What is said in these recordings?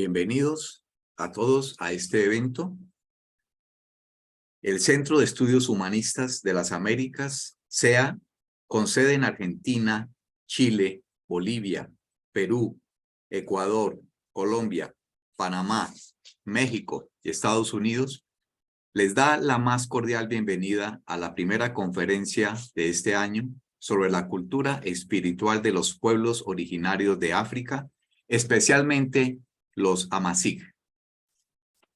Bienvenidos a todos a este evento. El Centro de Estudios Humanistas de las Américas, CEA, con sede en Argentina, Chile, Bolivia, Perú, Ecuador, Colombia, Panamá, México y Estados Unidos, les da la más cordial bienvenida a la primera conferencia de este año sobre la cultura espiritual de los pueblos originarios de África, especialmente los Amazigh.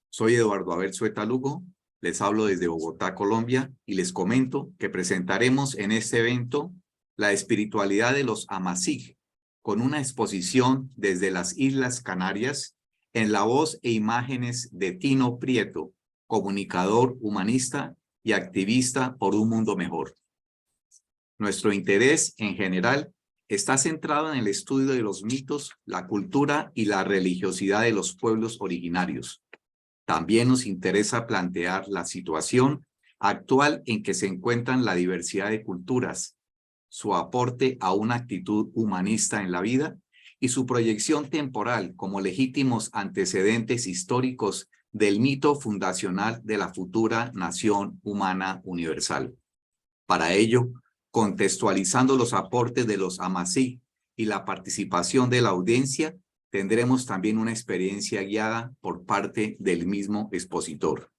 Soy Eduardo Abel Sueta Lugo, les hablo desde Bogotá, Colombia, y les comento que presentaremos en este evento la espiritualidad de los Amazigh, con una exposición desde las Islas Canarias en la voz e imágenes de Tino Prieto, comunicador humanista y activista por un mundo mejor. Nuestro interés en general está centrado en el estudio de los mitos, la cultura y la religiosidad de los pueblos originarios. También nos interesa plantear la situación actual en que se encuentran la diversidad de culturas, su aporte a una actitud humanista en la vida y su proyección temporal como legítimos antecedentes históricos del mito fundacional de la futura nación humana universal. Para ello, contextualizando los aportes de los Amazigh y la participación de la audiencia, tendremos también una experiencia guiada por parte del mismo expositor.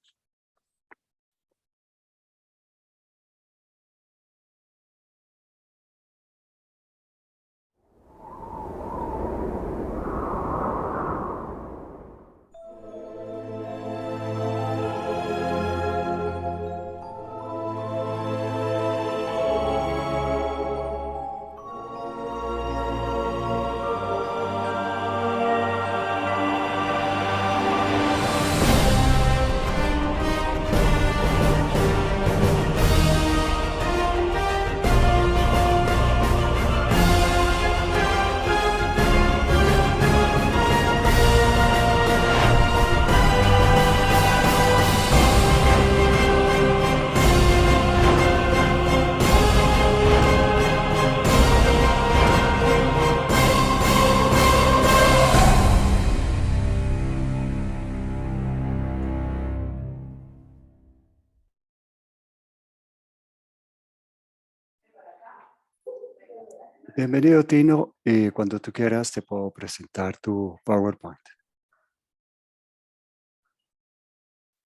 Bienvenido, Tino. Cuando tú quieras te puedo presentar tu PowerPoint.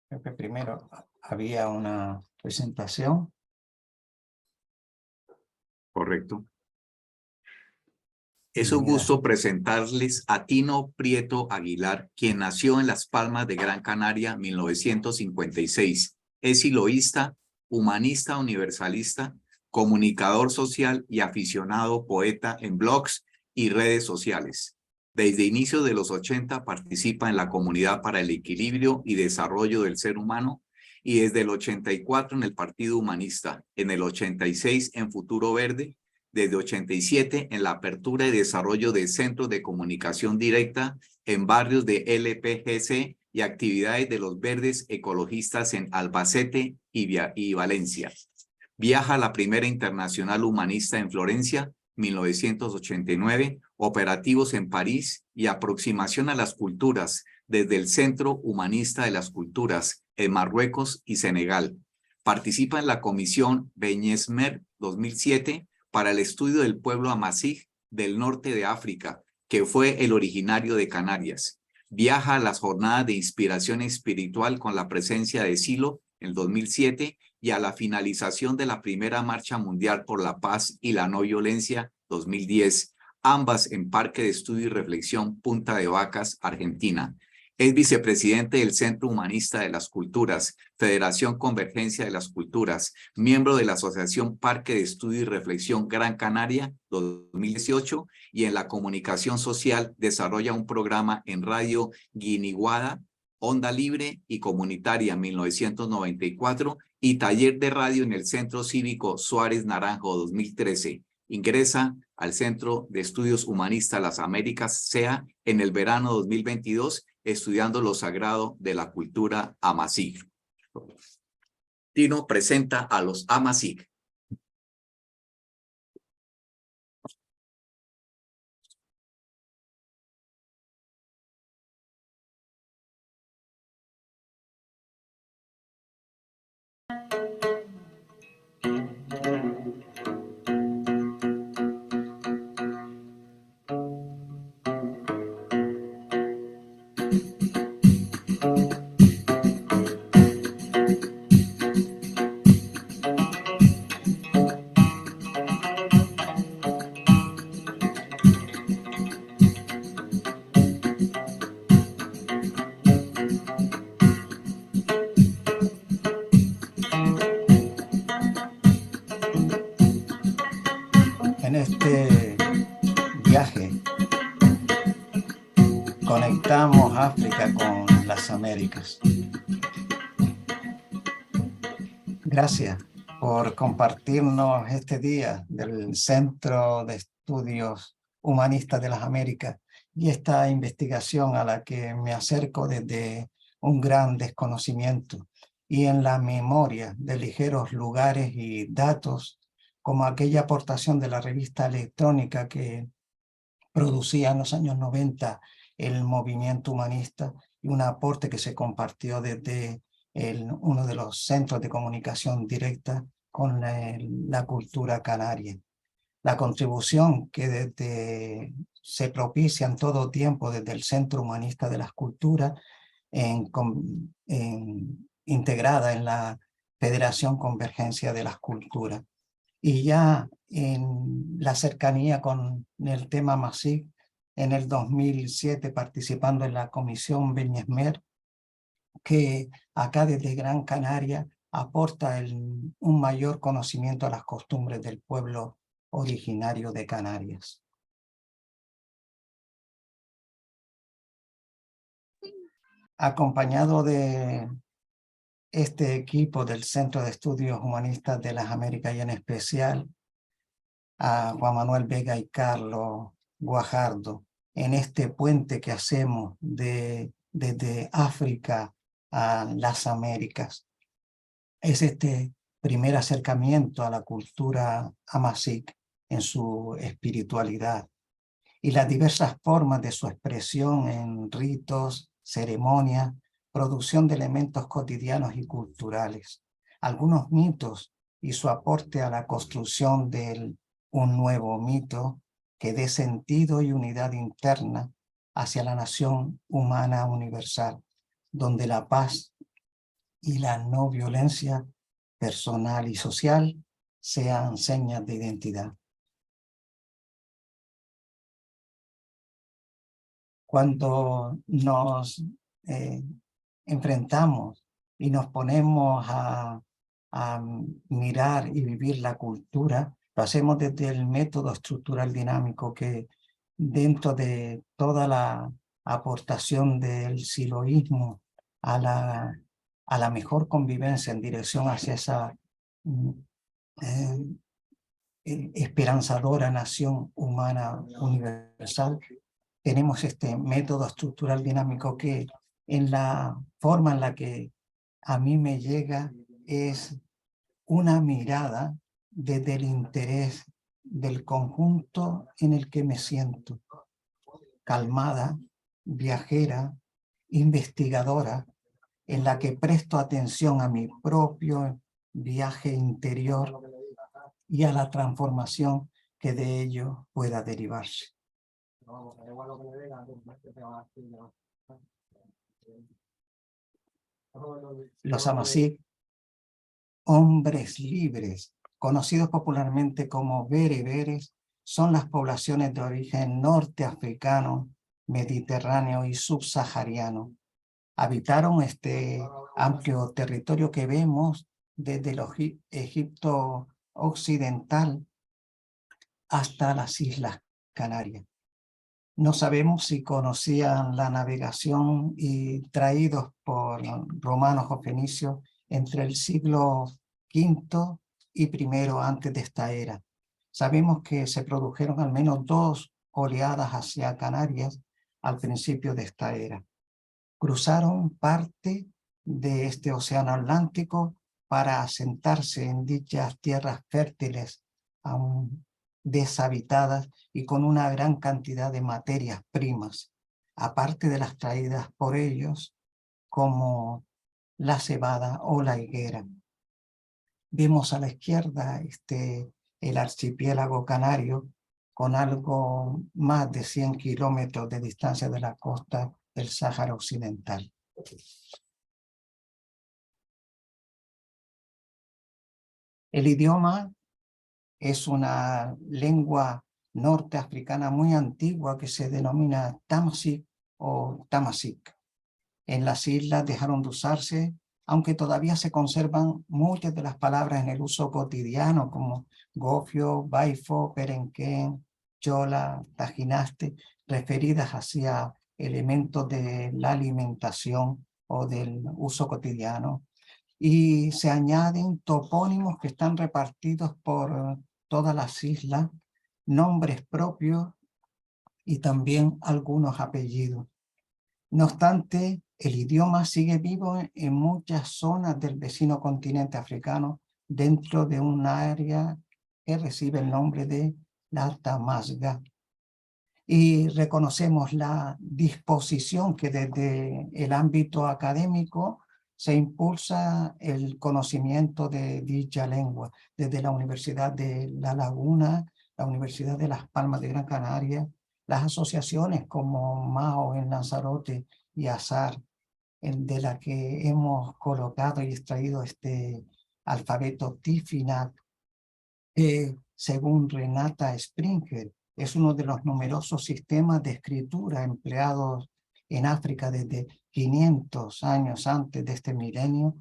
Creo que primero había una presentación. Correcto. Es un gusto presentarles a Tino Prieto Aguilar, quien nació en Las Palmas de Gran Canaria en 1956. Es siloísta, humanista universalista, comunicador social y aficionado poeta en blogs y redes sociales. Desde inicios de los 80 participa en la Comunidad para el Equilibrio y Desarrollo del Ser Humano y desde el 84 en el Partido Humanista, en el 86 en Futuro Verde, desde 87 en la apertura y desarrollo de centros de comunicación directa en barrios de LPGC y actividades de los verdes ecologistas en Albacete y Valencia. Viaja a la primera internacional humanista en Florencia, 1989, operativos en París y aproximación a las culturas desde el Centro Humanista de las Culturas en Marruecos y Senegal. Participa en la Comisión Beñesmer 2007 para el estudio del pueblo Amazigh del norte de África, que fue el originario de Canarias. Viaja a las jornadas de inspiración espiritual con la presencia de Silo en 2007 y a la finalización de la primera Marcha Mundial por la Paz y la No Violencia 2010, ambas en Parque de Estudio y Reflexión Punta de Vacas, Argentina. Es vicepresidente del Centro Humanista de las Culturas, Federación Convergencia de las Culturas, miembro de la Asociación Parque de Estudio y Reflexión Gran Canaria 2018 y en la comunicación social desarrolla un programa en Radio Guiniguada, Onda Libre y Comunitaria 1994 y taller de radio en el Centro Cívico Suárez Naranjo 2013. Ingresa al Centro de Estudios Humanistas Las Américas, CEA, en el verano 2022, estudiando lo sagrado de la cultura Amazigh. Tino presenta a los Amazigh. este viaje conectamos África con las Américas. Gracias por compartirnos este día del Centro de Estudios Humanistas de las Américas y esta investigación a la que me acerco desde un gran desconocimiento y en la memoria de ligeros lugares y datos, como aquella aportación de la revista electrónica que producía en los años 90 el movimiento humanista, y un aporte que se compartió desde uno de los centros de comunicación directa con la cultura canaria. La contribución que se propicia en todo tiempo desde el Centro Humanista de las Culturas, integrada en la Federación Convergencia de las Culturas. Y ya en la cercanía con el tema MASIC, en el 2007 participando en la Comisión Beñesmer, que acá desde Gran Canaria aporta un mayor conocimiento a las costumbres del pueblo originario de Canarias. Acompañado de este equipo del Centro de Estudios Humanistas de las Américas y en especial a Juan Manuel Vega y Carlos Guajardo, en este puente que hacemos desde África a las Américas. Es este primer acercamiento a la cultura amazigh en su espiritualidad y las diversas formas de su expresión en ritos, ceremonias, producción de elementos cotidianos y culturales, algunos mitos y su aporte a la construcción de un nuevo mito que dé sentido y unidad interna hacia la nación humana universal, donde la paz y la no violencia personal y social sean señas de identidad. Cuando nos enfrentamos y nos ponemos a mirar y vivir la cultura, lo hacemos desde el método estructural dinámico que dentro de toda la aportación del siloísmo a la mejor convivencia en dirección hacia esa esperanzadora nación humana universal, tenemos este método estructural dinámico que en la forma en la que a mí me llega es una mirada desde el interés del conjunto en el que me siento, calmada, viajera, investigadora, en la que presto atención a mi propio viaje interior y a la transformación que de ello pueda derivarse. Los amazigh, hombres libres, conocidos popularmente como bereberes, son las poblaciones de origen norteafricano, mediterráneo y subsahariano. Habitaron este amplio territorio que vemos desde el Egipto occidental hasta las Islas Canarias. No sabemos si conocían la navegación y traídos por romanos o fenicios entre el siglo V y I antes de esta era. Sabemos que se produjeron al menos 2 oleadas hacia Canarias al principio de esta era. Cruzaron parte de este océano Atlántico para asentarse en dichas tierras fértiles aún deshabitadas y con una gran cantidad de materias primas, aparte de las traídas por ellos, como la cebada o la higuera. Vemos a la izquierda el archipiélago canario con algo más de 100 kilómetros de distancia de la costa del Sáhara Occidental. El idioma es una lengua norteafricana muy antigua que se denomina Tamasig o Tamasic. En las islas dejaron de usarse, aunque todavía se conservan muchas de las palabras en el uso cotidiano, como gofio, baifo, perenquén, chola, tajinaste, referidas hacia elementos de la alimentación o del uso cotidiano. Y se añaden topónimos que están repartidos por todas las islas, nombres propios y también algunos apellidos. No obstante, el idioma sigue vivo en muchas zonas del vecino continente africano dentro de un área que recibe el nombre de la Tamasga. Y reconocemos la disposición que desde el ámbito académico se impulsa el conocimiento de dicha lengua, desde la Universidad de La Laguna, la Universidad de Las Palmas de Gran Canaria, las asociaciones como MAO en Lanzarote y ASAR, de la que hemos colocado y extraído este alfabeto Tifinagh, que según Renata Springer es uno de los numerosos sistemas de escritura empleados en África desde 500 años antes de este milenio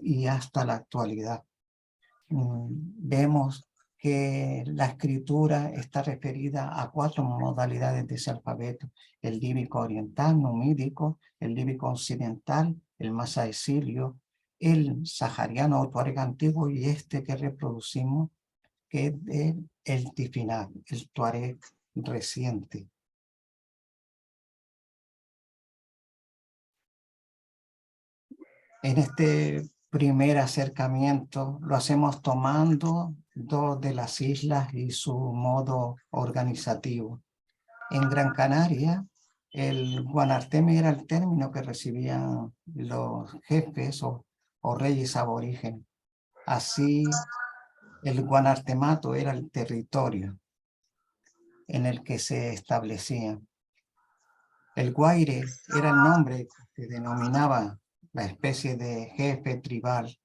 y hasta la actualidad. Vemos que la escritura está referida a 4 modalidades de ese alfabeto: el líbico oriental, numídico, el líbico occidental, el masai sirio, el sahariano o tuareg antiguo y este que reproducimos, que es el Tifinagh, el tuareg reciente. En este primer acercamiento lo hacemos tomando 2 de las islas y su modo organizativo. En Gran Canaria, el guanarteme era el término que recibían los jefes o reyes aborígenes. Así, el guanartemato era el territorio en el que se establecían. El guaire era el nombre que denominaba la especie de jefe tribal,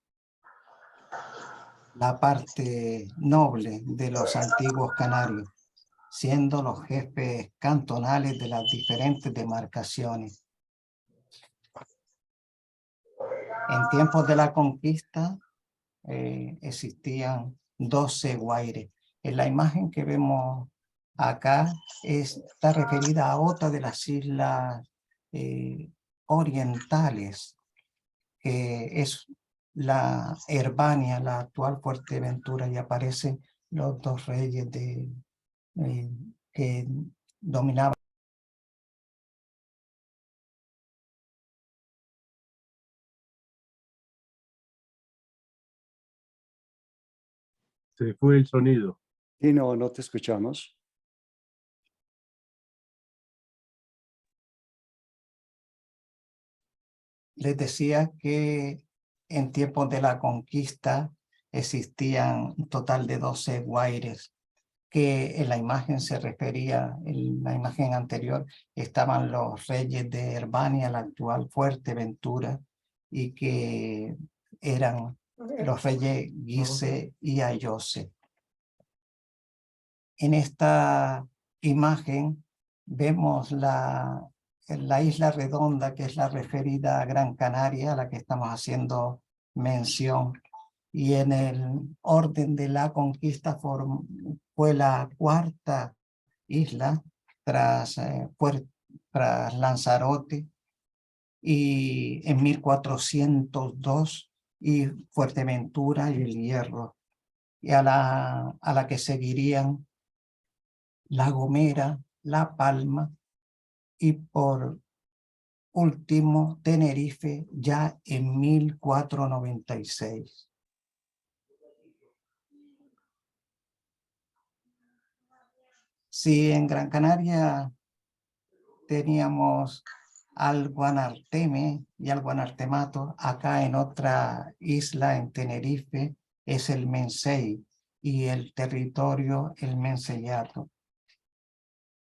la parte noble de los antiguos canarios, siendo los jefes cantonales de las diferentes demarcaciones. En tiempos de la conquista existían 12 guaires. En la imagen que vemos acá está referida a otra de las islas orientales, que es la Herbania, la actual Fuerteventura, y aparecen los 2 reyes que dominaban. Se fue el sonido. Tino, no te escuchamos. Les decía que en tiempos de la conquista existían un total de 12 guaires, que en la imagen se refería, en la imagen anterior estaban los reyes de Herbania, la actual Fuerteventura, y que eran los reyes Guise y Ayose. En esta imagen vemos la isla redonda, que es la referida a Gran Canaria, a la que estamos haciendo mención, y en el orden de la conquista fue la 4ª isla tras Lanzarote, y en 1402, y Fuerteventura y el Hierro, y a la que seguirían La Gomera, La Palma y por último Tenerife ya en 1496. Si en Gran Canaria teníamos al guanarteme y al guanartemato, acá en otra isla, en Tenerife, es el mensei y el territorio el menseyato.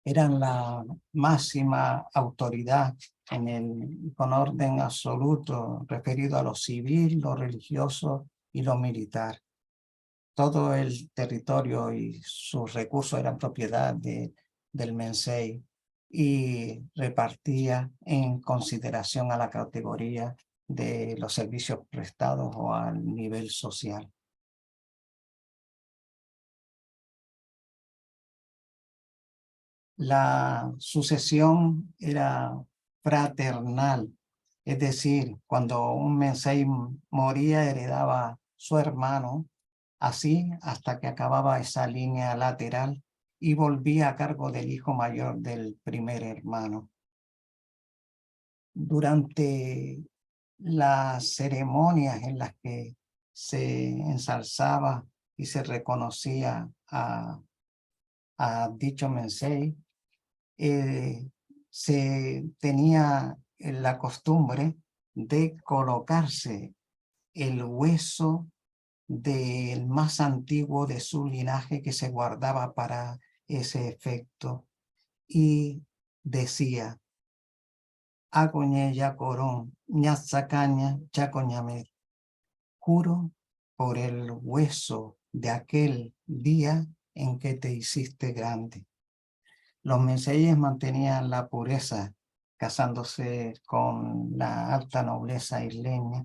Eran la máxima autoridad con orden absoluto referido a lo civil, lo religioso y lo militar. Todo el territorio y sus recursos eran propiedad del mensei y repartía en consideración a la categoría de los servicios prestados o al nivel social. La sucesión era fraternal, es decir, cuando un Mensei moría heredaba su hermano, así hasta que acababa esa línea lateral y volvía a cargo del hijo mayor del primer hermano. Durante las ceremonias en las que se ensalzaba y se reconocía a dicho Mensei, se tenía la costumbre de colocarse el hueso del más antiguo de su linaje que se guardaba para ese efecto y decía: Agoñe Yacorón, Ñazacaña, Chacoñamet. Juro por el hueso de aquel día en que te hiciste grande. Los Menseyes mantenían la pureza, casándose con la alta nobleza isleña,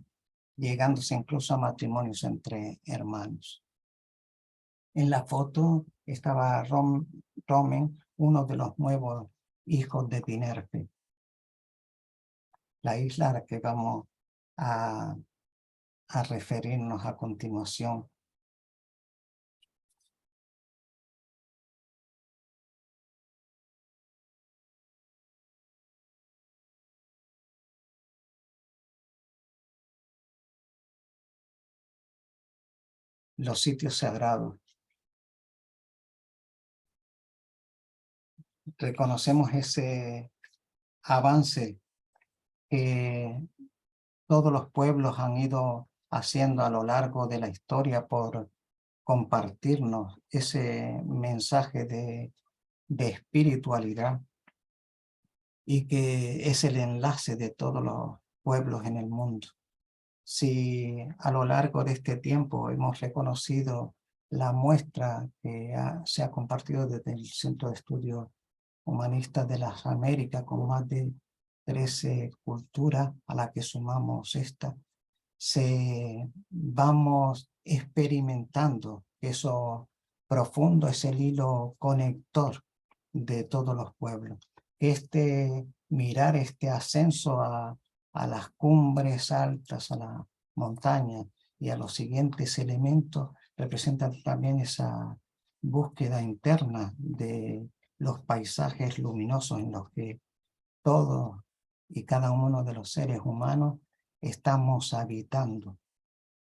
llegándose incluso a matrimonios entre hermanos. En la foto estaba Romen, uno de los nuevos hijos de Tinerfe, la isla a la que vamos a referirnos a continuación. Los sitios sagrados. Reconocemos ese avance que todos los pueblos han ido haciendo a lo largo de la historia por compartirnos ese mensaje de espiritualidad y que es el enlace de todos los pueblos en el mundo. Si a lo largo de este tiempo hemos reconocido la muestra que se ha compartido desde el Centro de Estudios Humanistas de las Américas con más de 13 culturas a la que sumamos esta, vamos experimentando eso profundo, es el hilo conector de todos los pueblos. Mirar este ascenso a las cumbres altas, a la montaña y a los siguientes elementos representan también esa búsqueda interna de los paisajes luminosos en los que todos y cada uno de los seres humanos estamos habitando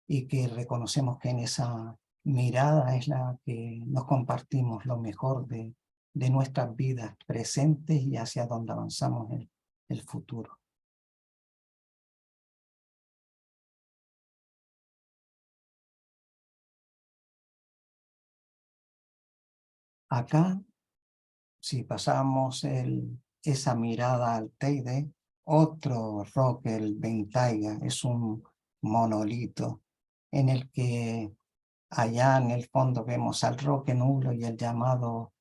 y que reconocemos que en esa mirada es la que nos compartimos lo mejor de nuestras vidas presentes y hacia donde avanzamos en el futuro. Acá, si pasamos esa mirada al Teide, otro roque, el Ventaiga, es un monolito en el que allá en el fondo vemos al roque nublo y el llamado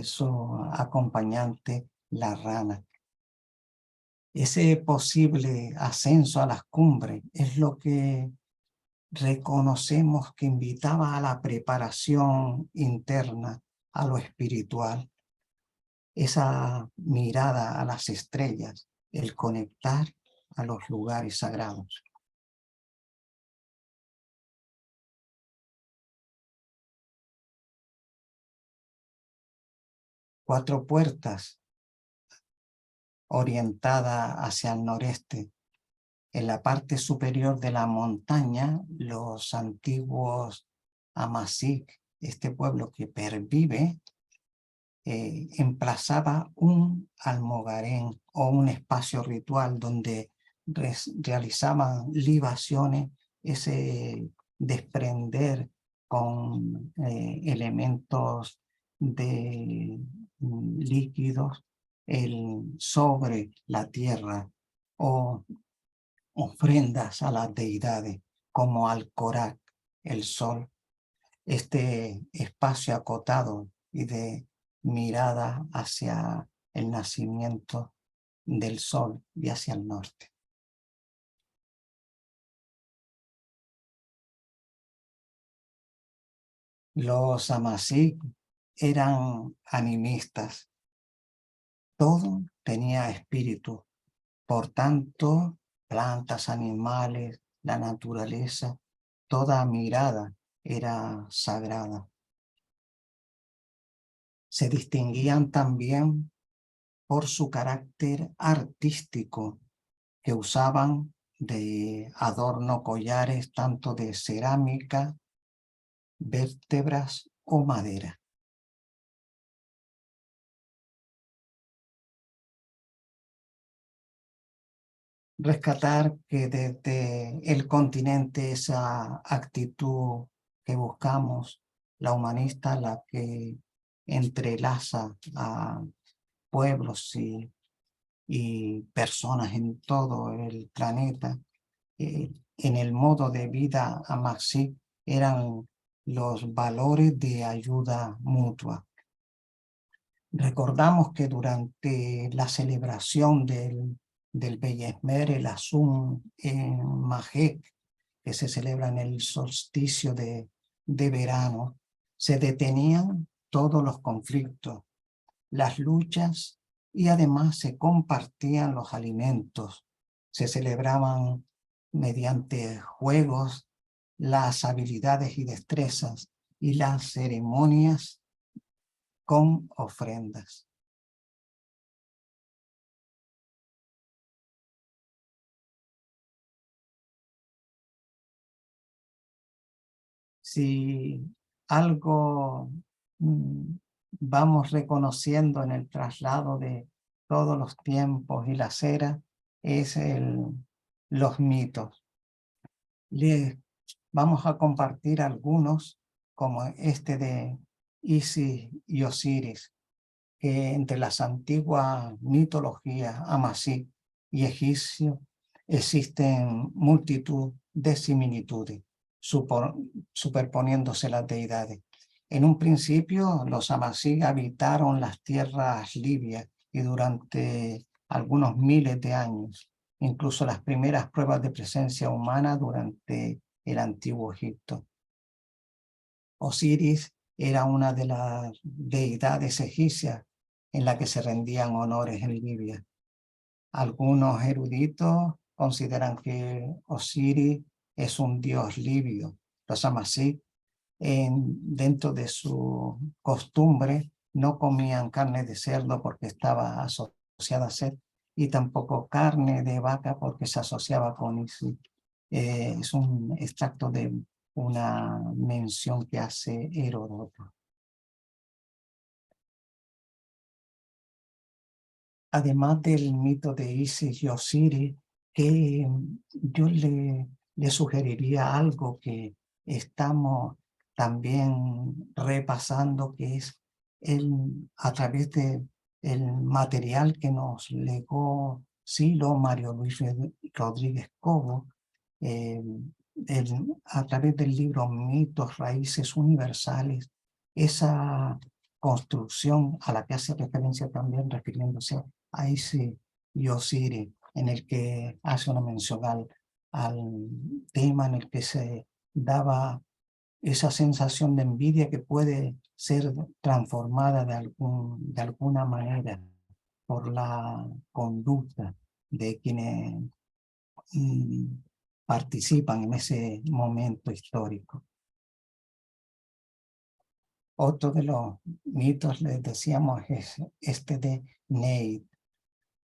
su acompañante, la rana. Ese posible ascenso a las cumbres es lo que reconocemos que invitaba a la preparación interna, a lo espiritual, esa mirada a las estrellas, el conectar a los lugares sagrados. Cuatro puertas orientada hacia el noreste. En la parte superior de la montaña, los antiguos Amazigh, este pueblo que pervive, emplazaba un almogarén o un espacio ritual donde realizaban libaciones, ese desprender con elementos de líquidos sobre la tierra o ofrendas a las deidades como al Korak, el sol, este espacio acotado y de mirada hacia el nacimiento del sol y hacia el norte. Los Amazigh eran animistas, todo tenía espíritu. Por tanto, plantas, animales, la naturaleza, toda mirada era sagrada. Se distinguían también por su carácter artístico, que usaban de adorno collares tanto de cerámica, vértebras o madera. Rescatar que desde el continente esa actitud que buscamos, la humanista, la que entrelaza a pueblos y personas en todo el planeta, en el modo de vida amasí, eran los valores de ayuda mutua. Recordamos que durante la celebración del Beyesmer, el Asum Majek, que se celebra en el solsticio de verano, se detenían todos los conflictos, las luchas, y además se compartían los alimentos. Se celebraban mediante juegos las habilidades y destrezas y las ceremonias con ofrendas. Si algo vamos reconociendo en el traslado de todos los tiempos y las eras, es los mitos. Les vamos a compartir algunos, como este de Isis y Osiris, que entre las antiguas mitologías amasí y egipcio existen multitud de similitudes, superponiéndose las deidades. En un principio, los amasí habitaron las tierras libias y durante algunos miles de años, incluso las primeras pruebas de presencia humana durante el antiguo Egipto. Osiris era una de las deidades egipcias en la que se rendían honores en Libia. Algunos eruditos consideran que Osiris es un dios libio. Los amasí, dentro de su costumbre, no comían carne de cerdo porque estaba asociada a Set, y tampoco carne de vaca porque se asociaba con Isis. Es un extracto de una mención que hace Heródoto. Además del mito de Isis y Osiris, que yo le sugeriría algo que estamos también repasando, que es a través del material que nos legó Silo Mario Luis Rodríguez Cobo, a través del libro Mitos, Raíces Universales, esa construcción a la que hace referencia también refiriéndose a Isis y Osiris, en el que hace una mención al tema en el que se daba esa sensación de envidia que puede ser transformada de alguna manera por la conducta de quienes participan en ese momento histórico. Otro de los mitos, les decíamos, es este de Neid,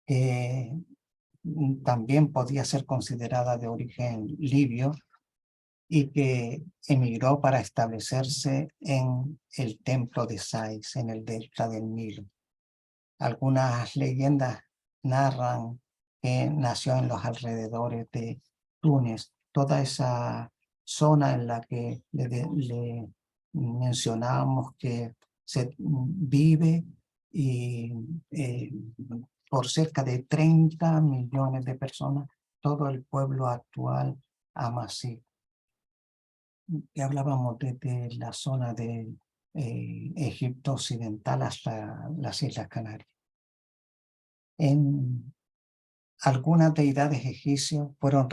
que también podía ser considerada de origen libio y que emigró para establecerse en el templo de Sais, en el delta del Nilo. Algunas leyendas narran que nació en los alrededores de Túnez, toda esa zona en la que le mencionábamos que se vive y por cerca de 30 millones de personas, todo el pueblo actual amasí. Y hablábamos desde la zona de Egipto occidental hasta las Islas Canarias. En algunas deidades egipcias fueron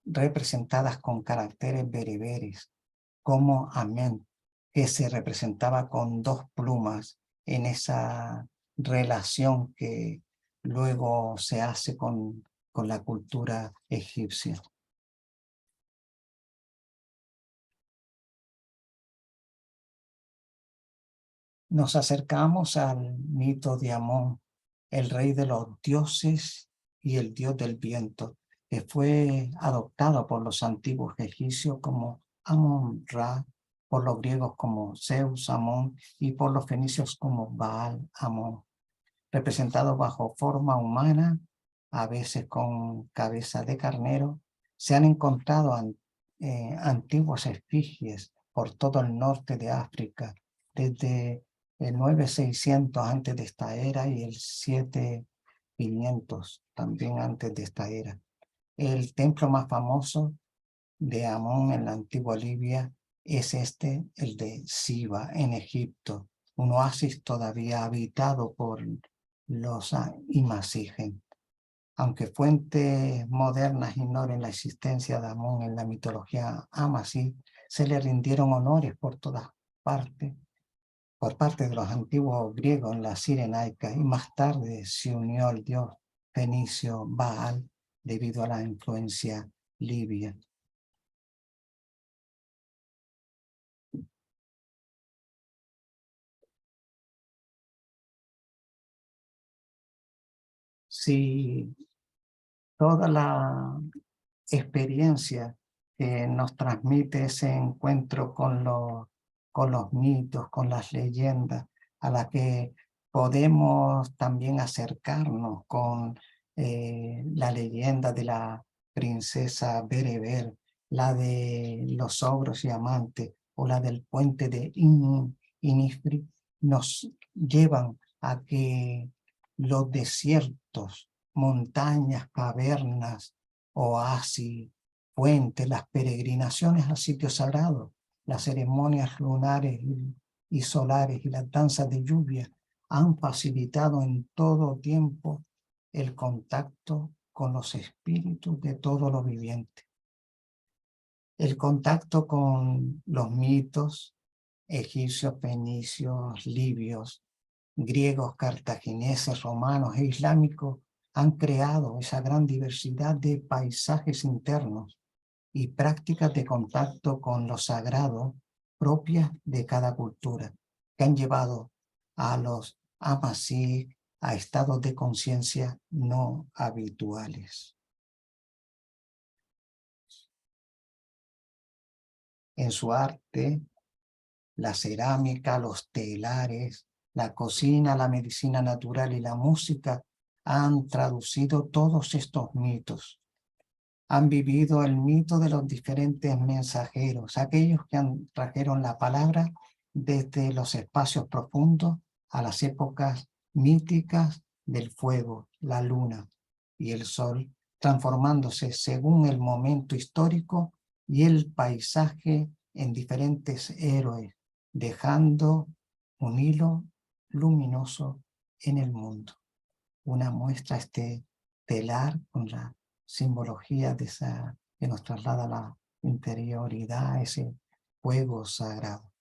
representadas con caracteres bereberes, como Amen, que se representaba con 2 plumas en esa relación que luego se hace con la cultura egipcia. Nos acercamos al mito de Amón, el rey de los dioses y el dios del viento, que fue adoptado por los antiguos egipcios como Amón-Ra, por los griegos como Zeus Amón y por los fenicios como Baal Amón, representado bajo forma humana, a veces con cabeza de carnero. Se han encontrado antiguas efigies por todo el norte de África, desde el 9600 antes de esta era y el 7500 también antes de esta era. El templo más famoso de Amón en la antigua Libia es el de Siba en Egipto, un oasis todavía habitado por los Imasigen. Aunque fuentes modernas ignoren la existencia de Amón en la mitología amasí, se le rindieron honores por todas partes, por parte de los antiguos griegos en la Cirenaica, y más tarde se unió al dios fenicio Baal debido a la influencia libia. Si toda la experiencia que nos transmite ese encuentro con los mitos, con las leyendas, a la que podemos también acercarnos con la leyenda de la princesa Bereber, la de los ogros y amantes, o la del puente de Inifri, nos llevan a que los desiertos, montañas, cavernas, oasis, puentes, las peregrinaciones a sitios sagrados, las ceremonias lunares y solares y las danzas de lluvia han facilitado en todo tiempo el contacto con los espíritus de todo lo viviente. El contacto con los mitos egipcios, fenicios, libios, griegos, cartagineses, romanos e islámicos han creado esa gran diversidad de paisajes internos y prácticas de contacto con lo sagrado propias de cada cultura, que han llevado a los amasí a estados de conciencia no habituales. En su arte, la cerámica, los telares, la cocina, la medicina natural y la música han traducido todos estos mitos. Han vivido el mito de los diferentes mensajeros, aquellos que trajeron la palabra desde los espacios profundos a las épocas míticas del fuego, la luna y el sol, transformándose según el momento histórico y el paisaje en diferentes héroes, dejando un hilo luminoso en el mundo. Una muestra telar con la simbología de esa que nos traslada a la interioridad, ese fuego sagrado.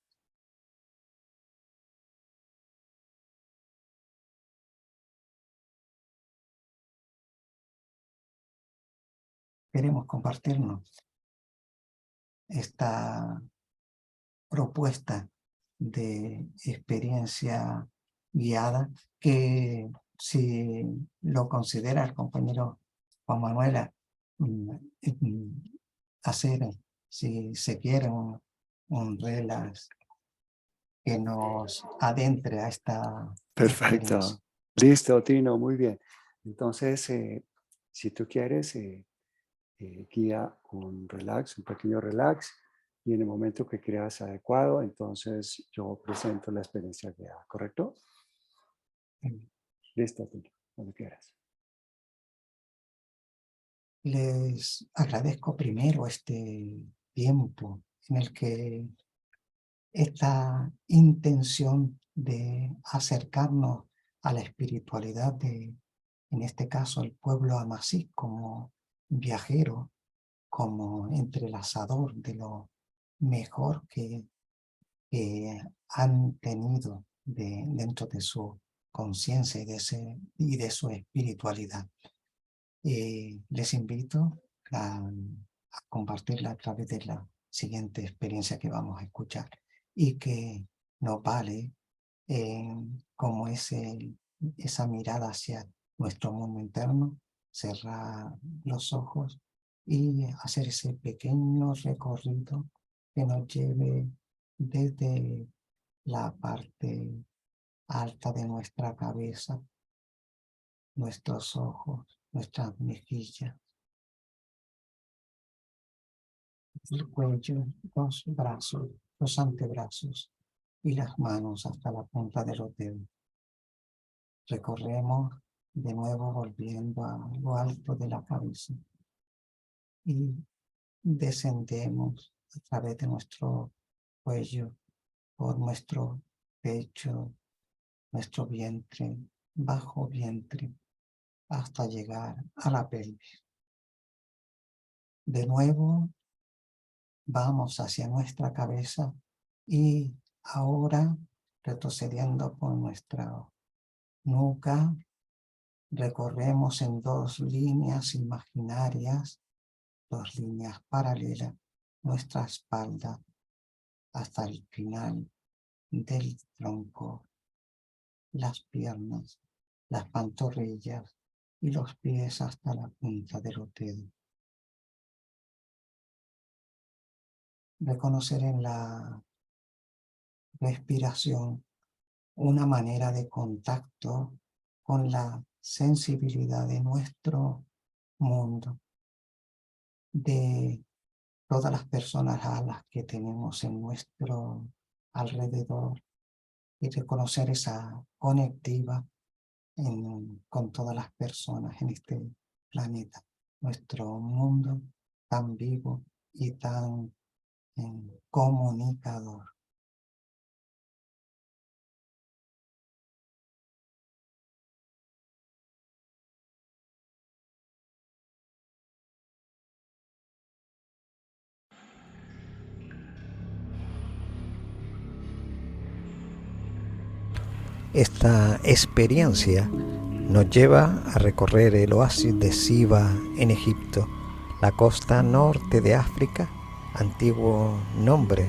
Queremos compartirnos esta propuesta de experiencia guiada que, si lo considera el compañero Juan Manuel, hacer, si se quiere, un relax que nos adentre a esta experiencia. Perfecto. Listo, Tino, muy bien. Entonces, si tú quieres, guía un relax, un pequeño relax, y en el momento que creas adecuado, entonces yo presento la experiencia guiada, ¿correcto? Listo, Tino, cuando quieras. Les agradezco primero este tiempo en el que esta intención de acercarnos a la espiritualidad de, en este caso, el pueblo amasí, como viajero, como entrelazador de lo mejor que han tenido dentro de su conciencia y de su espiritualidad. Les invito a compartirla a través de la siguiente experiencia que vamos a escuchar y que nos vale como esa mirada hacia nuestro mundo interno, cerrar los ojos y hacer ese pequeño recorrido que nos lleve desde la parte alta de nuestra cabeza, nuestros ojos, nuestras mejillas, el cuello, los brazos, los antebrazos y las manos hasta la punta de los dedos. Recorremos de nuevo volviendo a lo alto de la cabeza y descendemos a través de nuestro cuello, por nuestro pecho, nuestro vientre, bajo vientre, hasta llegar a la pelvis. De nuevo vamos hacia nuestra cabeza y ahora retrocediendo por nuestra nuca, recorremos en 2 líneas imaginarias, 2 líneas paralelas, nuestra espalda hasta el final del tronco, las piernas, las pantorrillas y los pies hasta la punta de los dedos. Reconocer en la respiración una manera de contacto con la sensibilidad de nuestro mundo, de todas las personas a las que tenemos en nuestro alrededor, y reconocer esa conectiva con todas las personas en este planeta, nuestro mundo tan vivo y tan comunicador. Esta experiencia nos lleva a recorrer el oasis de Siva en Egipto, la costa norte de África, antiguo nombre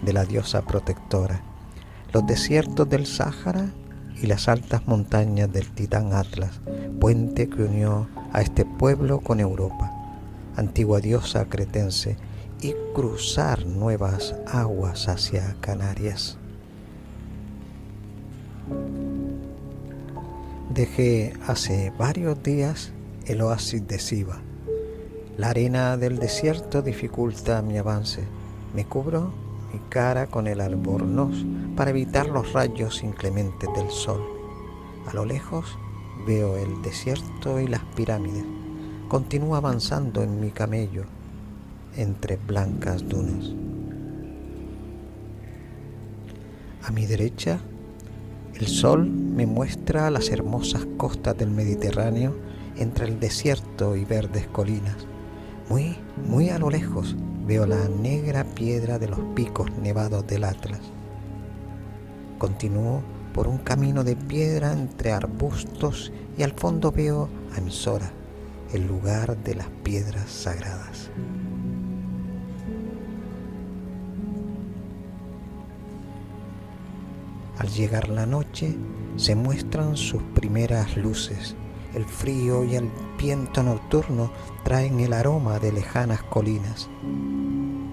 de la diosa protectora, los desiertos del Sáhara y las altas montañas del Titán Atlas, puente que unió a este pueblo con Europa, antigua diosa cretense, y cruzar nuevas aguas hacia Canarias. Dejé hace varios días el oasis de Siva. La arena del desierto dificulta mi avance. Me cubro mi cara con el albornoz para evitar los rayos inclementes del sol. A lo lejos veo el desierto y las pirámides. Continúo avanzando en mi camello entre blancas dunas. A mi derecha, el sol me muestra las hermosas costas del Mediterráneo entre el desierto y verdes colinas. Muy a lo lejos veo la negra piedra de los picos nevados del Atlas. Continúo por un camino de piedra entre arbustos y al fondo veo a Msora, el lugar de las piedras sagradas. Al llegar la noche, se muestran sus primeras luces. El frío y el viento nocturno traen el aroma de lejanas colinas.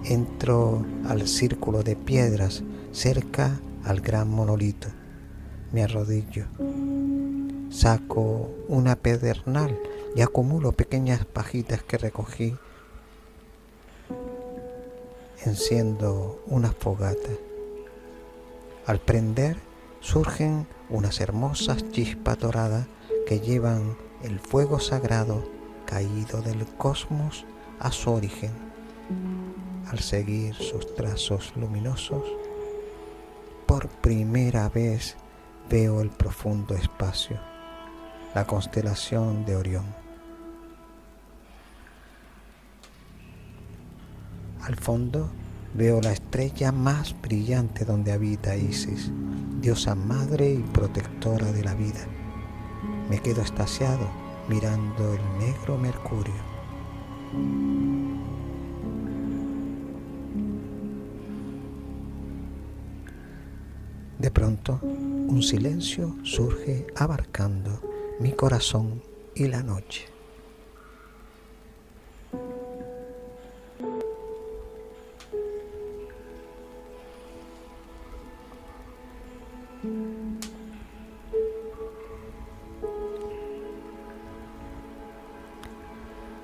Entro al círculo de piedras cerca al gran monolito. Me arrodillo. Saco una pedernal y acumulo pequeñas pajitas que recogí. Enciendo una fogata. Al prender surgen unas hermosas chispas doradas que llevan el fuego sagrado caído del cosmos a su origen. Al seguir sus trazos luminosos, por primera vez veo el profundo espacio, la constelación de Orión. Al fondo Veo la estrella más brillante donde habita Isis, diosa madre y protectora de la vida. Me quedo extasiado mirando el negro Mercurio. De pronto, un silencio surge abarcando mi corazón y la noche.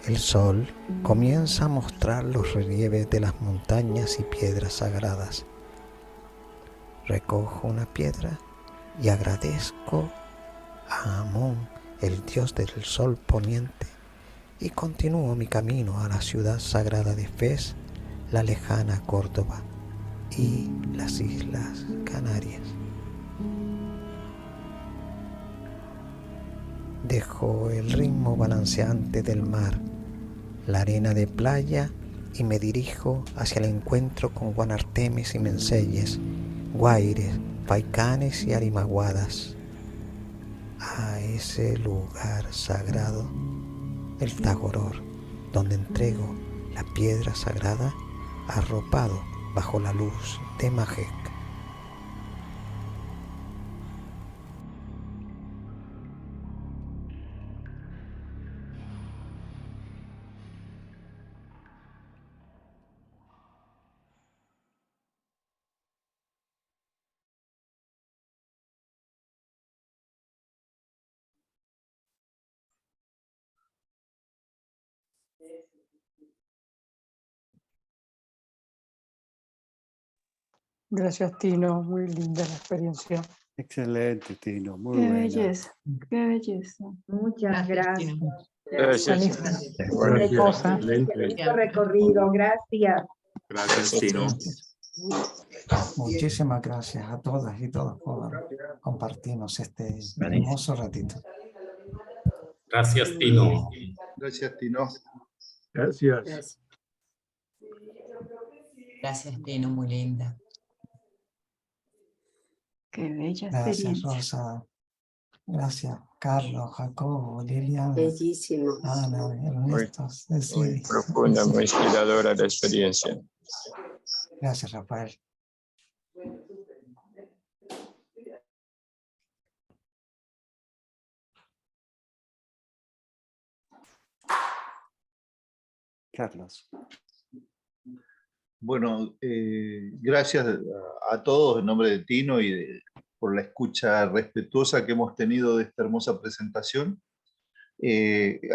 El sol comienza a mostrar los relieves de las montañas y piedras sagradas. Recojo una piedra y agradezco a Amón, el dios del sol poniente, y continúo mi camino a la ciudad sagrada de Fez, la lejana Córdoba y las Islas Canarias. Dejo el ritmo balanceante del mar, la arena de playa, y me dirijo hacia el encuentro con guanartemes y menceyes, guaires, paicanes y arimaguadas, a ese lugar sagrado, el Tagoror, donde entrego la piedra sagrada arropado bajo la luz de Majek. Gracias, Tino. Muy linda la experiencia. Excelente, Tino, muy Qué buena. belleza, qué belleza. Muchas gracias. Gracias. Qué cosa. rico recorrido, gracias. Gracias, Tino. Muchísimas gracias a todas y todos por compartirnos este hermoso ratito. Gracias, Tino. Gracias, Tino. Gracias. Gracias, Tino, muy linda. Qué bella Gracias, experiencia. Rosa. Gracias, Carlos, Jacobo, Liliana, Bellísimo. Ana, Ernesto, Muy Cecilia. profunda, muy inspiradora la experiencia. Gracias, Rafael. Carlos. Bueno, gracias a todos en nombre de Tino y por la escucha respetuosa que hemos tenido de esta hermosa presentación.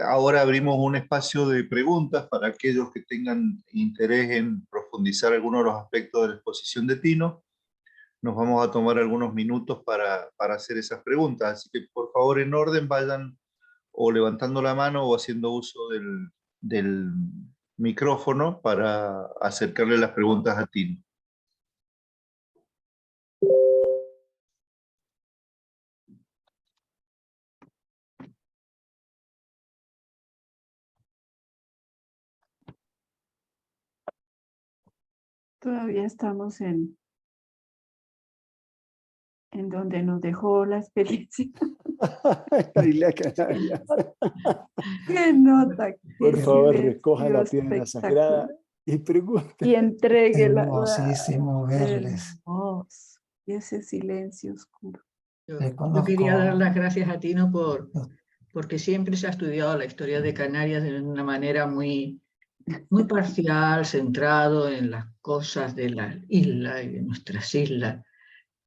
Ahora abrimos un espacio de preguntas para aquellos que tengan interés en profundizar algunos de los aspectos de la exposición de Tino. Nos vamos a tomar algunos minutos para hacer esas preguntas, así que por favor en orden vayan o levantando la mano o haciendo uso del micrófono para acercarle las preguntas a Tino. Todavía estamos en donde nos dejó la experiencia. La Isla Canaria. ¡Qué nota! Por qué favor, silencio recoja la piedra sagrada espectacular. y pregunte. Y entréguela. Hermosísimo verles. Hermoso. Y ese silencio oscuro. Yo quería dar las gracias a Tino porque siempre se ha estudiado la historia de Canarias de una manera muy parcial, centrado en las cosas de la isla y de nuestras islas.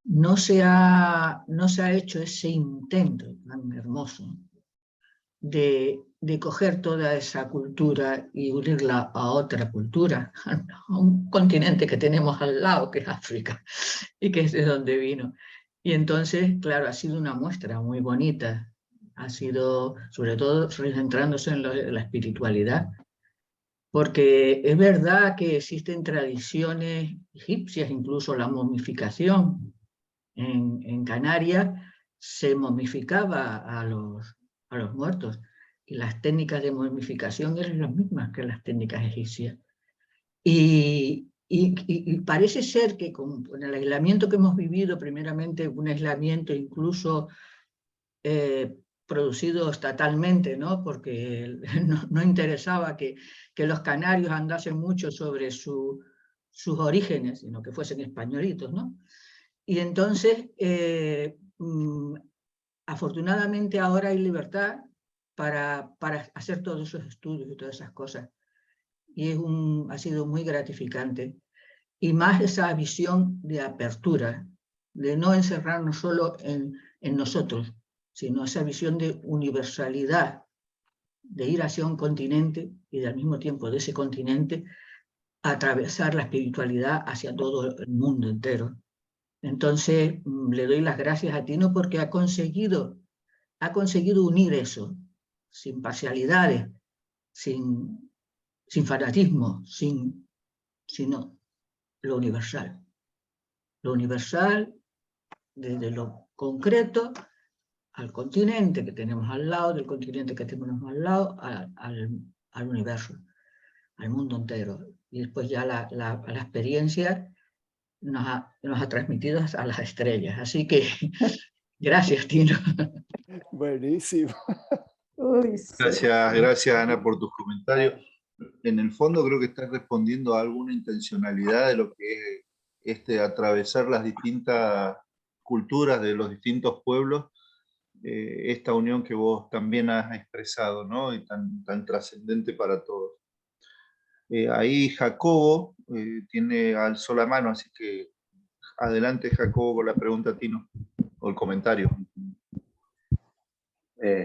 No se ha hecho ese intento tan hermoso de coger toda esa cultura y unirla a otra cultura, a un continente que tenemos al lado, que es África, y que es de donde vino. Y entonces, claro, ha sido una muestra muy bonita. Ha sido, sobre todo, centrándose en la espiritualidad, porque es verdad que existen tradiciones egipcias, incluso la momificación. En Canarias se momificaba a los muertos y las técnicas de momificación eran las mismas que las técnicas egipcias. Y Y parece ser que con el aislamiento que hemos vivido, primeramente un aislamiento incluso producido estatalmente, ¿no? Porque no interesaba que los canarios andasen mucho sobre sus orígenes, sino que fuesen españolitos, ¿no? Y entonces, afortunadamente ahora hay libertad para hacer todos esos estudios y todas esas cosas. Y ha sido muy gratificante. Y más esa visión de apertura, de no encerrarnos solo en nosotros, sino esa visión de universalidad, de ir hacia un continente y al mismo tiempo de ese continente atravesar la espiritualidad hacia todo el mundo entero. Entonces le doy las gracias a Tino porque ha conseguido unir eso, sin parcialidades, sin fanatismo, sino lo universal. Lo universal desde lo concreto al continente que tenemos al lado, del continente que tenemos al lado, al universo, al mundo entero. Y después ya la experiencia nos ha transmitido a las estrellas. Así que gracias, Tino. Buenísimo. Uy, sí. Gracias Ana por tus comentarios. En el fondo creo que estás respondiendo a alguna intencionalidad de lo que es atravesar las distintas culturas de los distintos pueblos, esta unión que vos también has expresado, ¿no? Y tan trascendente para todos. Ahí Jacobo alzó la mano, así que adelante Jacobo con la pregunta, Tino, o el comentario.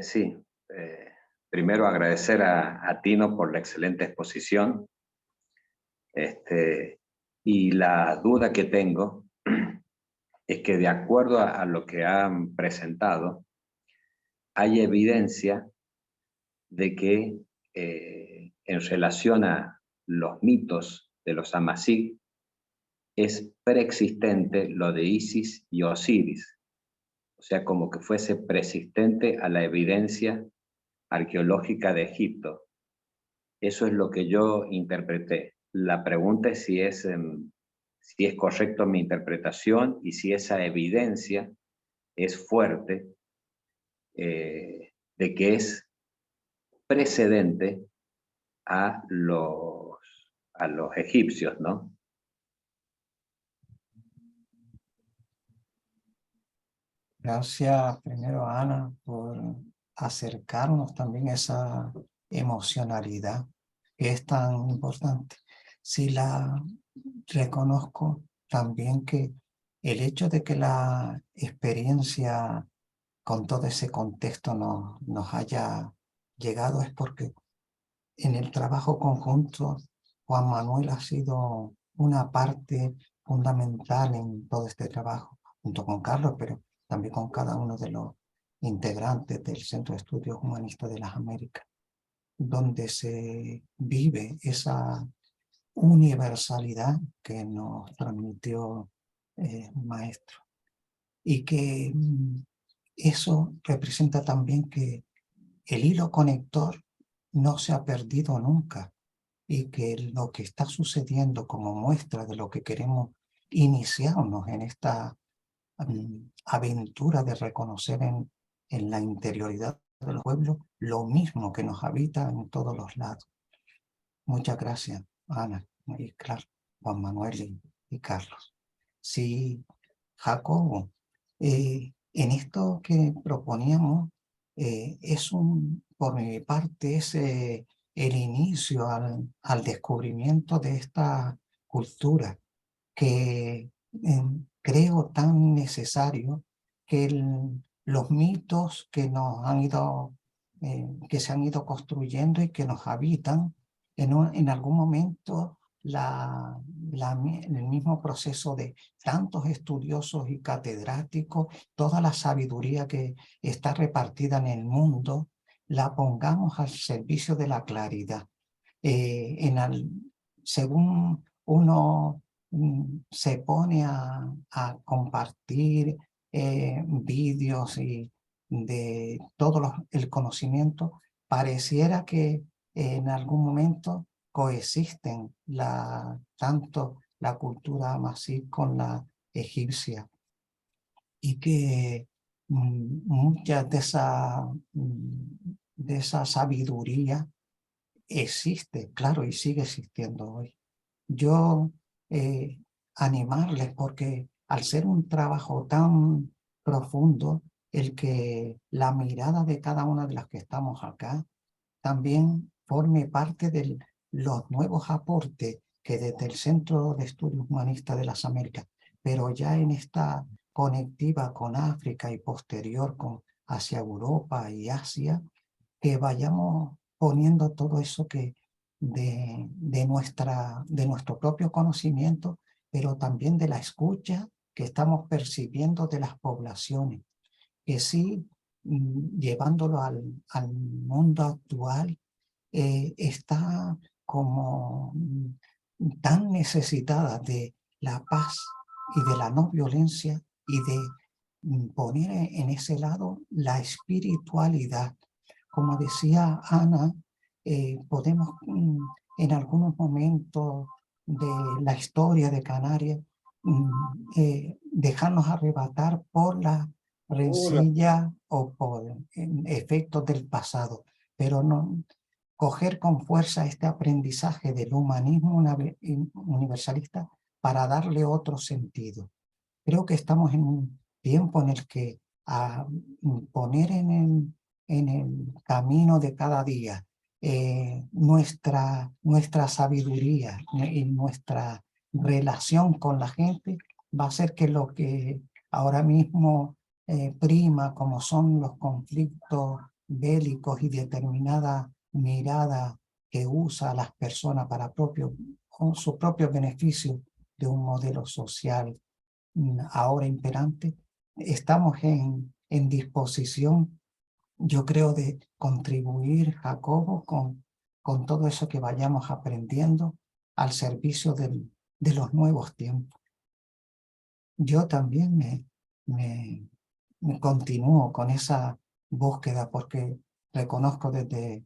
Sí, primero agradecer a Tino por la excelente exposición. Y la duda que tengo es que de acuerdo a lo que han presentado, hay evidencia de que en relación a los mitos de los Amazigh es preexistente lo de Isis y Osiris, o sea, como que fuese preexistente a la evidencia arqueológica de Egipto. Eso es lo que yo interpreté. La pregunta es si es correcto mi interpretación y si esa evidencia es fuerte de que es precedente a los egipcios, ¿no? Gracias primero a Ana por acercarnos también a esa emocionalidad que es tan importante. Sí la reconozco también que el hecho de que la experiencia con todo ese contexto nos haya llegado es porque en el trabajo conjunto Juan Manuel ha sido una parte fundamental en todo este trabajo, junto con Carlos, pero también con cada uno de los integrantes del Centro de Estudios Humanistas de las Américas, donde se vive esa universalidad que nos transmitió el maestro. Y que eso representa también que el hilo conector no se ha perdido nunca y que lo que está sucediendo como muestra de lo que queremos iniciarnos en esta aventura de reconocer en la interioridad del pueblo lo mismo que nos habita en todos los lados. Muchas gracias, Ana, y claro, Juan Manuel y Carlos. Sí, Jacobo, en esto que proponíamos es por mi parte es el inicio al descubrimiento de esta cultura que creo tan necesario que los mitos que nos han ido que se han ido construyendo y que nos habitan en algún momento el mismo proceso de tantos estudiosos y catedráticos, toda la sabiduría que está repartida en el mundo, la pongamos al servicio de la claridad. Según uno se pone a compartir vídeos y de todo el conocimiento, pareciera que en algún momento coexisten tanto la cultura amasí con la egipcia, y que mucha de esa sabiduría existe, claro, y sigue existiendo hoy. Yo animarles, porque al ser un trabajo tan profundo, el que la mirada de cada una de las que estamos acá también forme parte de los nuevos aportes que desde el Centro de Estudios Humanistas de las Américas, pero ya en esta conectiva con África y posterior hacia Europa y Asia, que vayamos poniendo todo eso que de nuestro propio conocimiento, pero también de la escucha que estamos percibiendo de las poblaciones, que sí, llevándolo al mundo actual, está como tan necesitada de la paz y de la no violencia, y de poner en ese lado la espiritualidad. Como decía Ana, podemos en algunos momentos de la historia de Canarias dejarnos arrebatar por la rencilla o por efectos del pasado, pero no coger con fuerza este aprendizaje del humanismo universalista para darle otro sentido. Creo que estamos en un tiempo en el que poner en el camino de cada día nuestra sabiduría y nuestra relación con la gente va a hacer que lo que ahora mismo prima, como son los conflictos bélicos y determinada mirada que usa a las personas para con su propio beneficio de un modelo social ahora imperante, estamos en disposición, yo creo, de contribuir, Jacobo, con todo eso que vayamos aprendiendo al servicio de los nuevos tiempos. Yo también me continúo con esa búsqueda, porque reconozco desde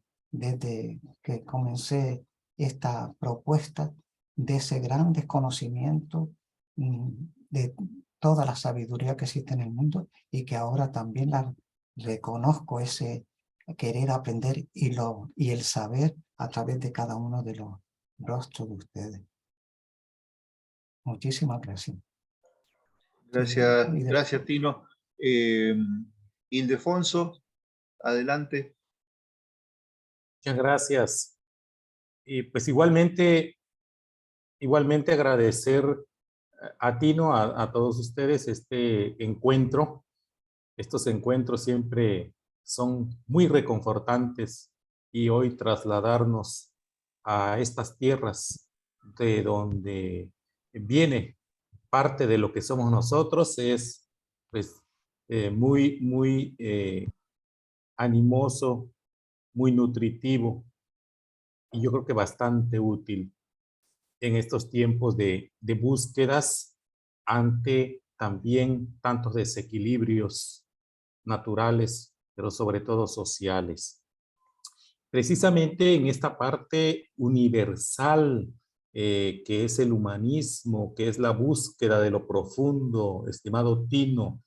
que comencé esta propuesta de ese gran desconocimiento de toda la sabiduría que existe en el mundo, y que ahora también la reconozco, ese querer aprender y el saber a través de cada uno de los rostros de ustedes. Muchísimas gracias. Gracias, gracias Tino. Ildefonso, adelante. Muchas gracias. Y pues igualmente agradecer a Tino, a todos ustedes este encuentro. Estos encuentros siempre son muy reconfortantes, y hoy trasladarnos a estas tierras de donde viene parte de lo que somos nosotros es pues muy animoso, muy nutritivo, y yo creo que bastante útil en estos tiempos de búsquedas ante también tantos desequilibrios naturales, pero sobre todo sociales. Precisamente en esta parte universal que es el humanismo, que es la búsqueda de lo profundo, estimado Tino,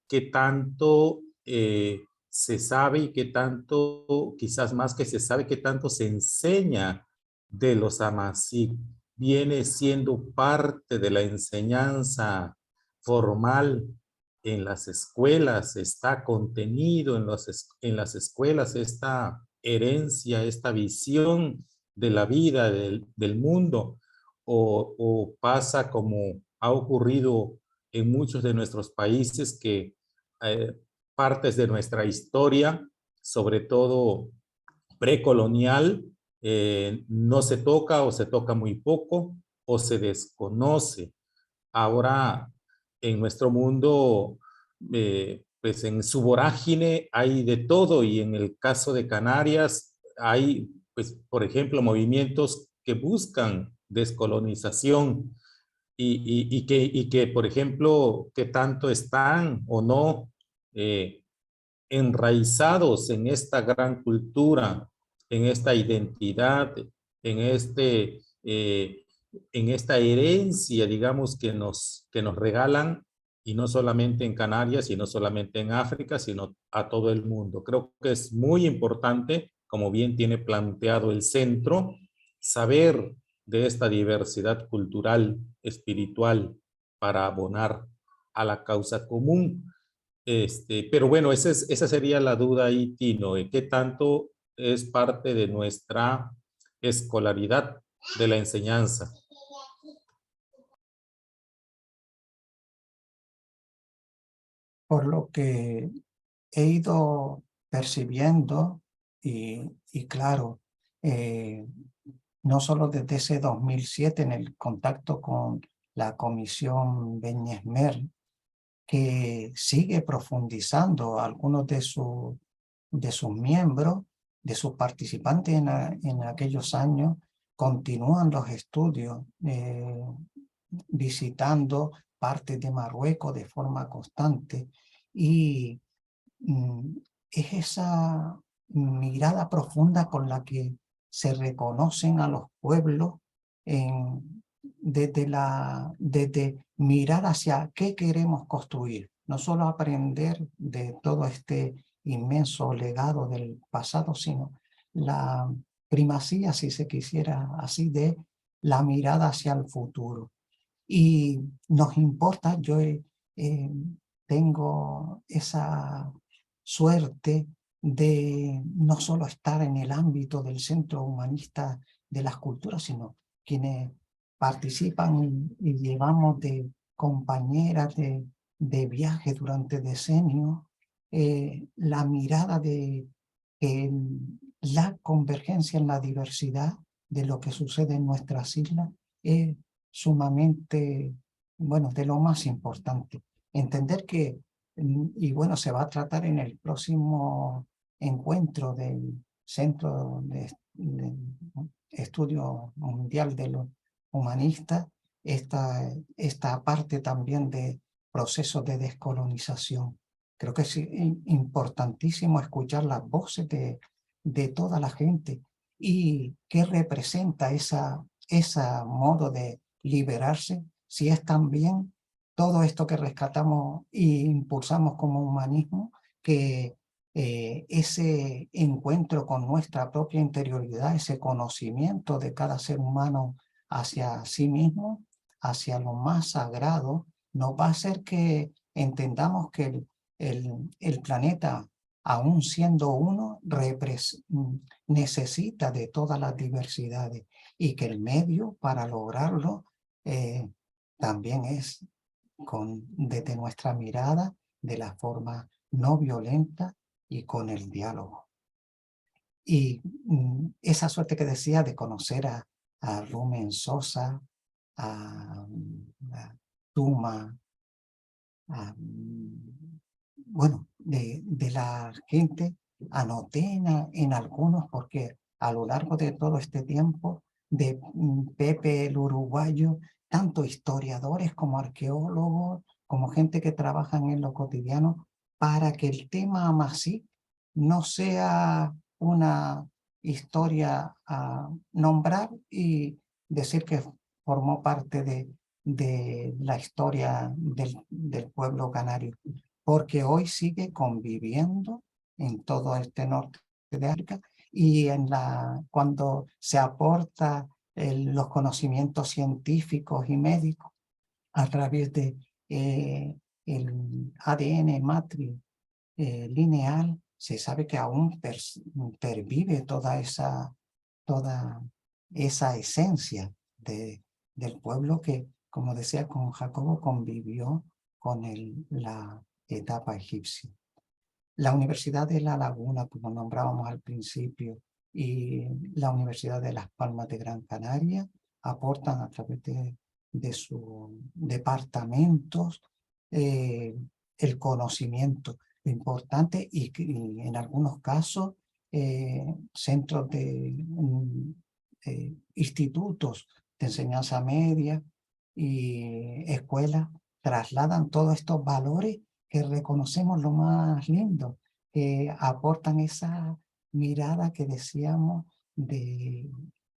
que tanto se sabe y que tanto, quizás más que se sabe, que tanto se enseña de los Amazigh, viene siendo parte de la enseñanza formal en las escuelas, está contenido en las escuelas esta herencia, esta visión de la vida, del mundo, o pasa como ha ocurrido en muchos de nuestros países, que partes de nuestra historia, sobre todo precolonial, no se toca, o se toca muy poco, o se desconoce. Ahora en nuestro mundo, pues en su vorágine hay de todo, y en el caso de Canarias hay, pues, por ejemplo, movimientos que buscan descolonización, y que, por ejemplo, que tanto están o no enraizados en esta gran cultura, en esta identidad, en este en esta herencia, digamos, que nos regalan, y no solamente en Canarias, y no solamente en África, sino a todo el mundo. Creo que es muy importante, como bien tiene planteado el centro, saber de esta diversidad cultural, espiritual, para abonar a la causa común. Pero bueno, esa sería la duda ahí, Tino, ¿qué tanto es parte de nuestra escolaridad de la enseñanza? Por lo que he ido percibiendo y claro, no solo desde ese 2007 en el contacto con la Comisión Beñesmer, que sigue profundizando algunos de sus miembros, de sus participantes en aquellos años, continúan los estudios, visitando partes de Marruecos de forma constante, y es esa mirada profunda con la que se reconocen a los pueblos desde mirar hacia qué queremos construir, no solo aprender de todo este inmenso legado del pasado, sino la primacía, si se quisiera así, de la mirada hacia el futuro. Y nos importa, yo tengo esa suerte de no solo estar en el ámbito del Centro Humanista de las Culturas, sino quienes participan y llevamos de compañeras de viaje durante decenios, la mirada de la convergencia en la diversidad de lo que sucede en nuestras islas es sumamente, bueno, de lo más importante. Entender que, y bueno, se va a tratar en el próximo encuentro del Centro de Estudio Mundial de los Humanistas, esta parte también de procesos de descolonización. Creo que es importantísimo escuchar las voces de toda la gente y qué representa ese modo de liberarse, si es también todo esto que rescatamos e impulsamos como humanismo, que ese encuentro con nuestra propia interioridad, ese conocimiento de cada ser humano hacia sí mismo, hacia lo más sagrado, nos va a hacer que entendamos que el planeta, aún siendo uno, necesita de todas las diversidades, y que el medio para lograrlo también es desde nuestra mirada, de la forma no violenta y con el diálogo. Y esa suerte que decía de conocer a Rumen Sosa, a Tuma, bueno, de la gente, anoté en algunos, porque a lo largo de todo este tiempo, de Pepe el Uruguayo, tanto historiadores como arqueólogos, como gente que trabajan en lo cotidiano, para que el tema Amasí no sea una historia a nombrar y decir que formó parte de la historia del pueblo canario, porque hoy sigue conviviendo en todo este norte de África, y cuando se aporta los conocimientos científicos y médicos a través de el ADN matriz lineal, se sabe que aún pervive toda esa esencia del pueblo que, como decía con Jacobo, convivió con la etapa egipcia. La Universidad de La Laguna, como nombrábamos al principio, y la Universidad de Las Palmas de Gran Canaria aportan a través de sus departamentos el conocimiento, lo importante, y en algunos casos centros de institutos de enseñanza media y escuelas trasladan todos estos valores que reconocemos lo más lindo, que aportan esa mirada que decíamos de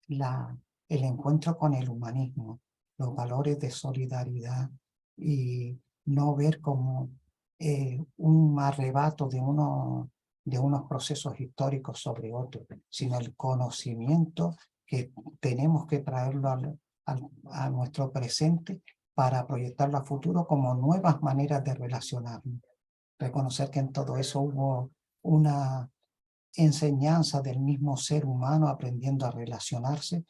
la el encuentro con el humanismo, los valores de solidaridad y no ver como un arrebato de unos procesos históricos sobre otros, sino el conocimiento que tenemos que traerlo a nuestro presente para proyectarlo a futuro como nuevas maneras de relacionarnos. Reconocer que en todo eso hubo una enseñanza del mismo ser humano aprendiendo a relacionarse,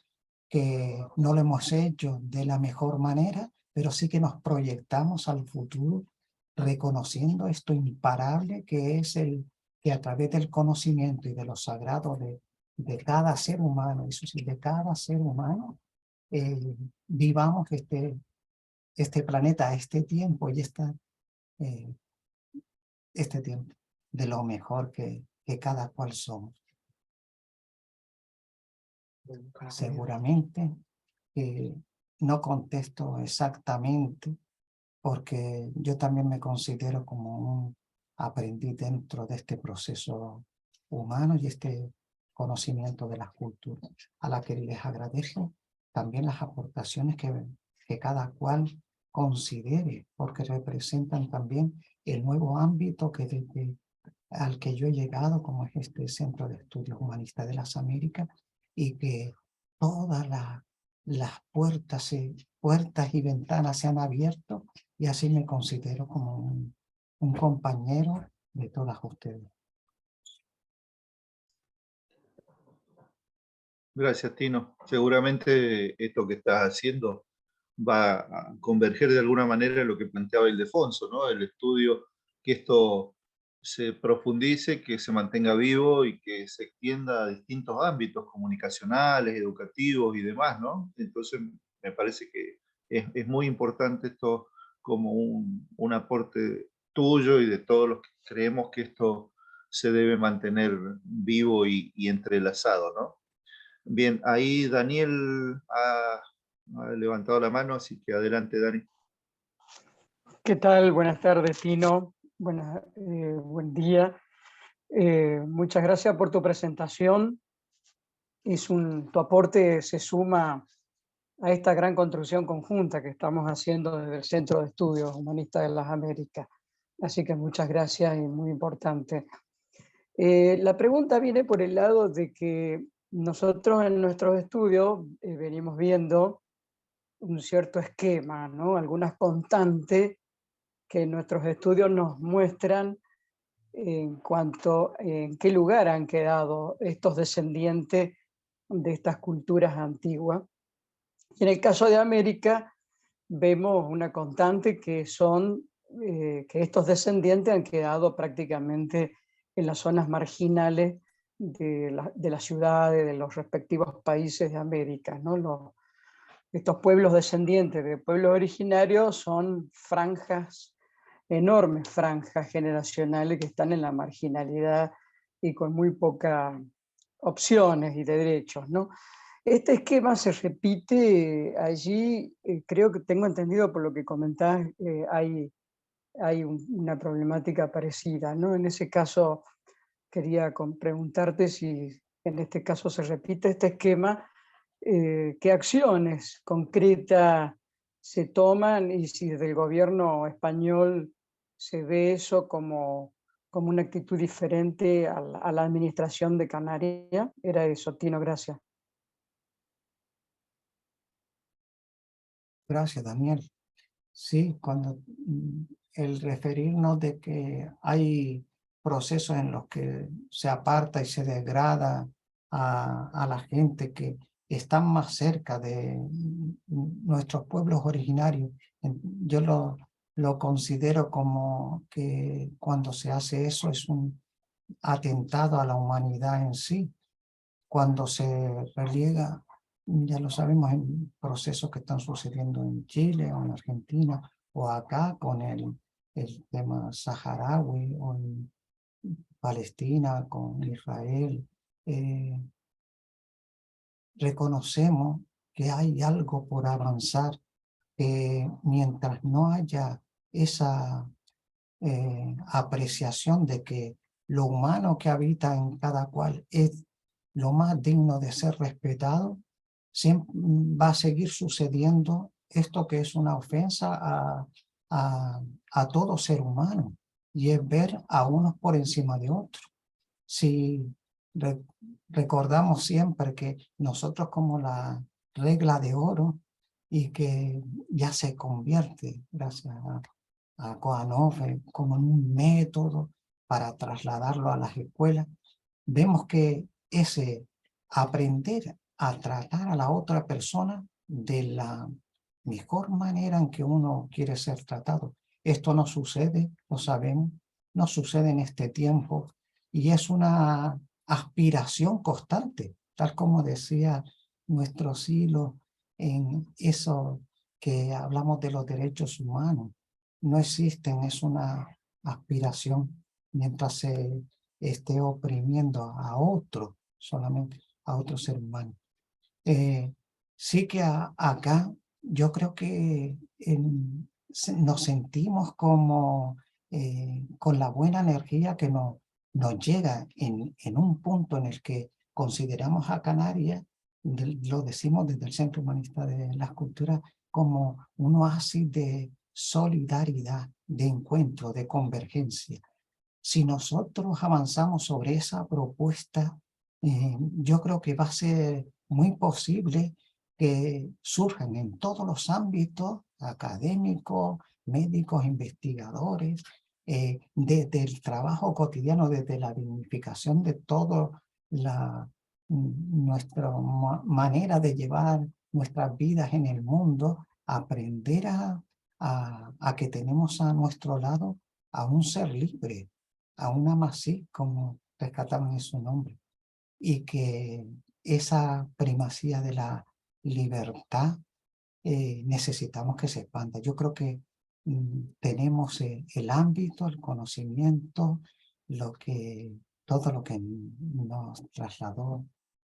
que no lo hemos hecho de la mejor manera, pero sí que nos proyectamos al futuro reconociendo esto imparable que es que a través del conocimiento y de lo sagrado de cada ser humano, eso sí, de cada ser humano, vivamos este planeta, este tiempo y este tiempo de lo mejor que cada cual somos. Seguramente que no contesto exactamente porque yo también me considero como un aprendiz dentro de este proceso humano y este conocimiento de las culturas, a la que les agradezco también las aportaciones que cada cual considere, porque representan también el nuevo ámbito al que yo he llegado, como es este Centro de Estudios Humanistas de las Américas, y que todas las puertas y ventanas se han abierto, y así me considero como un compañero de todas ustedes. Gracias, Tino. Seguramente esto que estás haciendo va a converger de alguna manera en lo que planteaba Ildefonso, ¿no? El estudio, que esto se profundice, que se mantenga vivo y que se extienda a distintos ámbitos comunicacionales, educativos y demás, ¿no? Entonces me parece que es muy importante esto como un aporte tuyo y de todos los que creemos que esto se debe mantener vivo y entrelazado, ¿no? Bien, ahí Daniel ha levantado la mano, así que adelante, Dani. ¿Qué tal? Buenas tardes, Tino. Buen día. Muchas gracias por tu presentación. Tu aporte se suma a esta gran construcción conjunta que estamos haciendo desde el Centro de Estudios Humanistas de las Américas. Así que muchas gracias y muy importante. La pregunta viene por el lado de que nosotros en nuestros estudios venimos viendo un cierto esquema, ¿no? Algunas constantes que nuestros estudios nos muestran en cuanto a en qué lugar han quedado estos descendientes de estas culturas antiguas. Y en el caso de América vemos una constante que que estos descendientes han quedado prácticamente en las zonas marginales de las ciudades, de los respectivos países de América, ¿no? Estos pueblos descendientes de pueblos originarios son enormes franjas generacionales que están en la marginalidad y con muy pocas opciones y derechos, ¿no? Este esquema se repite allí, creo que tengo entendido por lo que comentás, hay una problemática parecida, ¿no? En ese caso quería preguntarte si en este caso se repite este esquema, qué acciones concretas se toman y si desde el gobierno español se ve eso como una actitud diferente a la administración de Canarias. Era eso, Tino, gracias. Gracias, Daniel. Sí, cuando el referirnos de que hay procesos en los que se aparta y se degrada a la gente que están más cerca de nuestros pueblos originarios, yo lo considero como que cuando se hace eso es un atentado a la humanidad en sí. Cuando se reliega, ya lo sabemos, en procesos que están sucediendo en Chile o en Argentina o acá con el tema saharaui o en Palestina con Israel, reconocemos que hay algo por avanzar, mientras no haya esa apreciación de que lo humano que habita en cada cual es lo más digno de ser respetado, siempre va a seguir sucediendo esto que es una ofensa a todo ser humano, y es ver a unos por encima de otros. Si recordamos siempre que nosotros como la regla de oro, y que ya se convierte, gracias a Kohanov, como en un método para trasladarlo a las escuelas, vemos que ese aprender a tratar a la otra persona de la mejor manera en que uno quiere ser tratado. Esto no sucede, lo sabemos, no sucede en este tiempo, y es una aspiración constante, tal como decía nuestro siglo en eso que hablamos de los derechos humanos. No existen, es una aspiración mientras se esté oprimiendo a otro, solamente a otro ser humano. Sí que acá yo creo que nos sentimos como con la buena energía que nos llega en un punto en el que consideramos a Canarias, lo decimos desde el Centro Humanista de las Culturas, como un oasis de solidaridad, de encuentro, de convergencia. Si nosotros avanzamos sobre esa propuesta, yo creo que va a ser muy posible que surjan en todos los ámbitos, académicos, médicos, investigadores, desde el trabajo cotidiano, desde la dignificación de toda nuestra manera de llevar nuestras vidas en el mundo, aprender a que tenemos a nuestro lado a un ser libre, a una masí, como rescataban en su nombre, y que esa primacía de la libertad necesitamos que se expanda. Yo creo que tenemos el ámbito, el conocimiento, todo lo que nos trasladó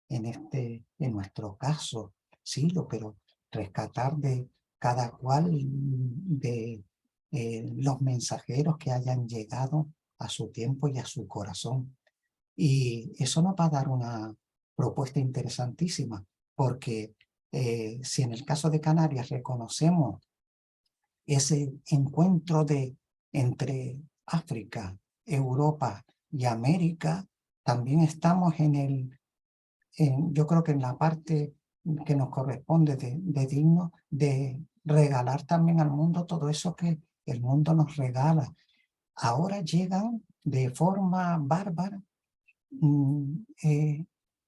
en nuestro caso, sí, pero rescatar de cada cual de los mensajeros que hayan llegado a su tiempo y a su corazón. Y eso nos va a dar una propuesta interesantísima, porque si en el caso de Canarias reconocemos ese encuentro entre África, Europa y América, también estamos yo creo que en la parte que nos corresponde de digno de regalar también al mundo todo eso que el mundo nos regala. Ahora llegan de forma bárbara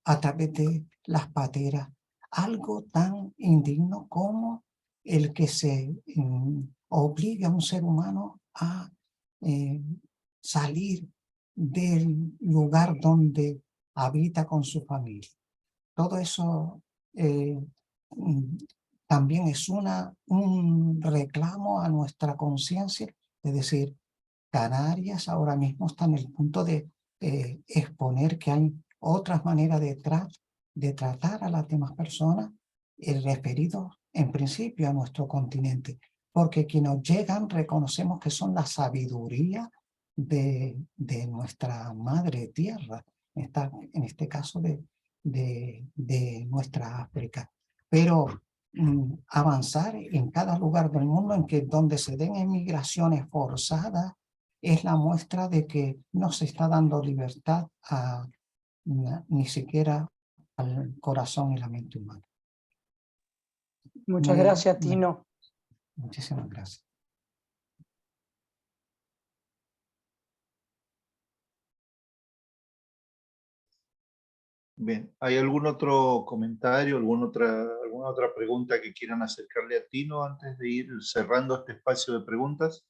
a través de las pateras, algo tan indigno como el que se obligue a un ser humano a salir del lugar donde habita con su familia. Todo eso también es un reclamo a nuestra conciencia, es decir, Canarias ahora mismo está en el punto de exponer que hay otras maneras de tratar a las demás personas, referidos en principio a nuestro continente, porque quienes llegan reconocemos que son la sabiduría de nuestra madre tierra, en este caso de nuestra África. Pero avanzar en cada lugar del mundo donde se den emigraciones forzadas es la muestra de que no se está dando libertad ni siquiera al corazón y la mente humana. Muchas gracias, Tino. Muchísimas gracias. Bien, ¿hay algún otro comentario, alguna otra pregunta que quieran acercarle a Tino antes de ir cerrando este espacio de preguntas?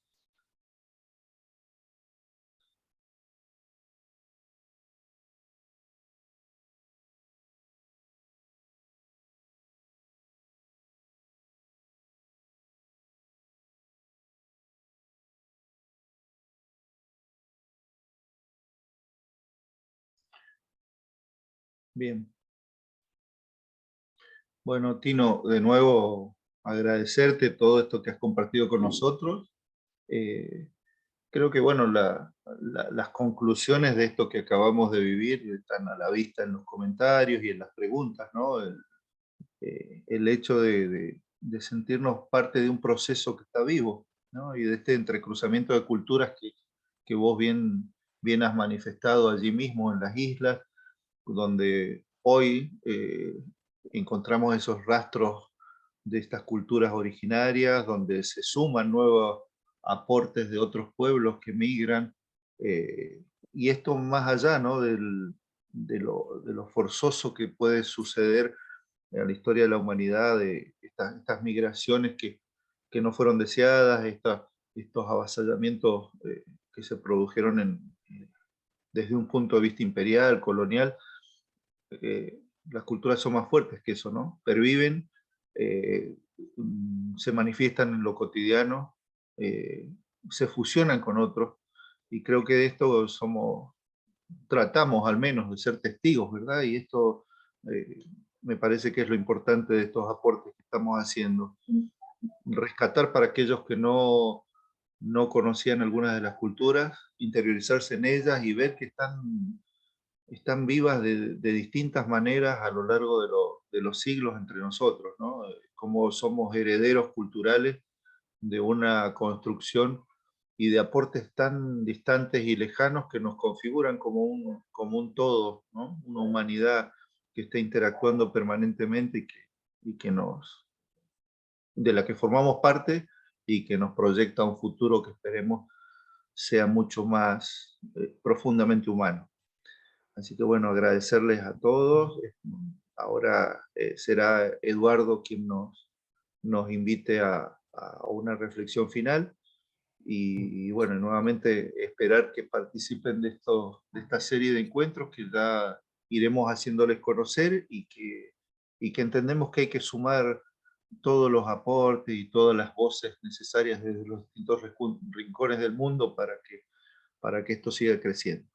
Bien. Bueno, Tino, de nuevo agradecerte todo esto que has compartido con nosotros. Creo que bueno, las conclusiones de esto que acabamos de vivir están a la vista en los comentarios y en las preguntas, ¿no? el hecho de sentirnos parte de un proceso que está vivo, ¿no? Y de este entrecruzamiento de culturas que vos bien has manifestado allí mismo en las islas, donde hoy encontramos esos rastros de estas culturas originarias, donde se suman nuevos aportes de otros pueblos que migran, y esto más allá, ¿no? de lo forzoso que puede suceder en la historia de la humanidad, de estas migraciones que no fueron deseadas, estos avasallamientos que se produjeron desde un punto de vista imperial, colonial. Las culturas son más fuertes que eso, ¿no? Perviven, se manifiestan en lo cotidiano, se fusionan con otros, y creo que de esto tratamos al menos de ser testigos, ¿verdad? Y esto me parece que es lo importante de estos aportes que estamos haciendo. Rescatar para aquellos que no conocían algunas de las culturas, interiorizarse en ellas y ver que están vivas de distintas maneras a lo largo de los siglos entre nosotros, ¿no? Como somos herederos culturales de una construcción y de aportes tan distantes y lejanos que nos configuran como un todo, ¿no? Una humanidad que está interactuando permanentemente y que de la que formamos parte y que nos proyecta un futuro que esperemos sea mucho más profundamente humano. Así que bueno, agradecerles a todos. Ahora será Eduardo quien nos invite a una reflexión final. Y bueno, nuevamente esperar que participen de esta serie de encuentros que ya iremos haciéndoles conocer y que entendemos que hay que sumar todos los aportes y todas las voces necesarias desde los distintos rincones del mundo para que esto siga creciendo.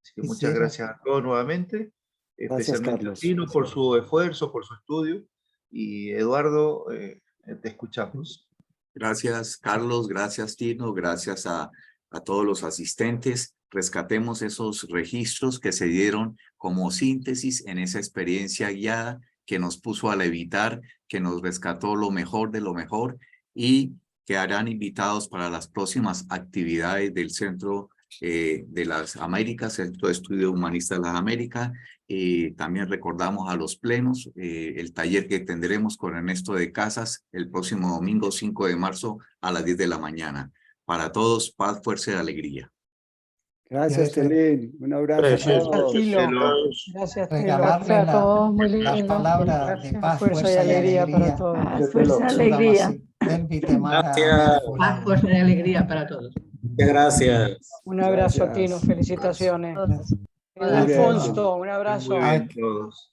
Así que muchas gracias a todos nuevamente, especialmente a Tino por su esfuerzo, por su estudio, y Eduardo, te escuchamos. Gracias, Carlos, gracias, Tino, gracias a todos los asistentes. Rescatemos esos registros que se dieron como síntesis en esa experiencia guiada que nos puso a levitar, que nos rescató lo mejor de lo mejor y que harán invitados para las próximas actividades del Centro de las Américas, Centro de Estudio Humanista de las Américas. También recordamos a los plenos, el taller que tendremos con Ernesto de Casas el próximo domingo 5 de marzo a las 10 de la mañana. Para todos, paz, fuerza y alegría. Gracias, Telín. Un abrazo a todos. Gracias, Tilo. Regalarle a todos, muy la lindo. palabra de paz, Fuerza y alegría para todos. Paz, fuerza, alegría. Paz, fuerza y alegría para todos. Muchas gracias. Un abrazo, Gracias. Tino. Felicitaciones. Todos. Muy bien. Alfonso, un abrazo. Muy bien todos.